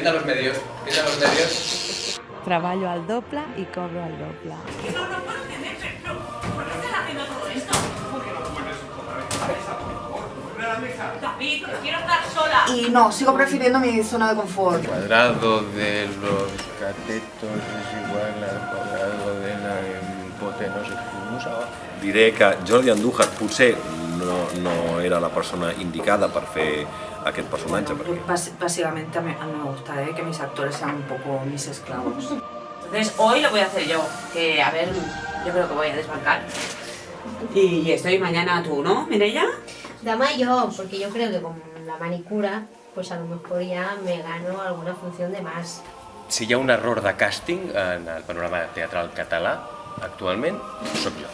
Atienda a los medios, atienda a los medios. Treballo al doble i cobro al doble. No puedo entender, pero ¿por qué estás haciendo todo esto? Porque no puedes David, quiero estar sola. Y no, sigo prefiriendo mi zona de confort. El cuadrado de los catetos és igual al quadrado de la hipotenusa. Diré que Jordi Andújar potser no era la persona indicada per fer aquest personatge. Básicamente a mí me gusta que mis actores sean un poco mis esclavos. Entonces hoy lo voy a hacer yo, que a ver, yo creo que voy a desbancar. Y estoy mañana tú, ¿no, Mireia? Dama yo, porque yo creo que con la manicura, pues a lo mejor ya me gano alguna función de más. Si hi ha un error de càsting en el panorama teatral català, actualment, sóc jo.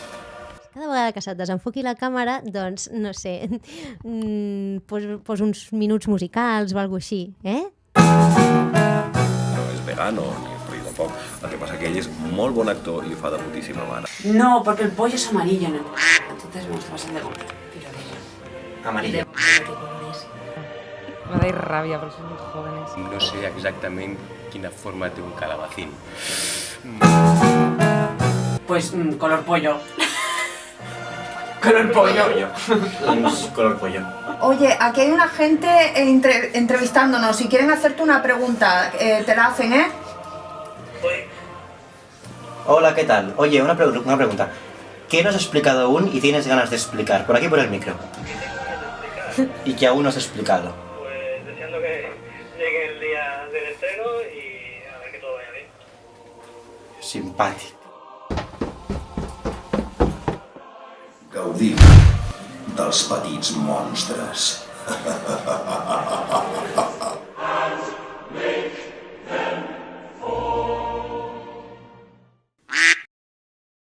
Cada vegada que se't desenfoqui la càmera, doncs, no sé, pos uns minuts musicals o alguna cosa així, No és vegano, ni tampoc. El que passa que ell és molt bon actor i ho fa de putíssima mare. No, porque el pollo es amarillo, ¿no? Entonces me gusta bastante con Amarillo. Me dais ràbia perquè són molt jóvenes. No sé exactament quina forma té un calabacín. Pues color pollo. Color pollo. Color pollo. Oye, aquí hay una gente entrevistándonos. Si quieren hacerte una pregunta, te la hacen, ¿eh? Hola, ¿qué tal? Oye, una pregunta. ¿Qué no has explicado aún y tienes ganas de explicar? Por aquí, por el micro. Y que aún no has explicado. Pues deseando que llegue el día del estreno y a ver que todo vaya bien. Simpàtic. Gaudim dels petits monstres.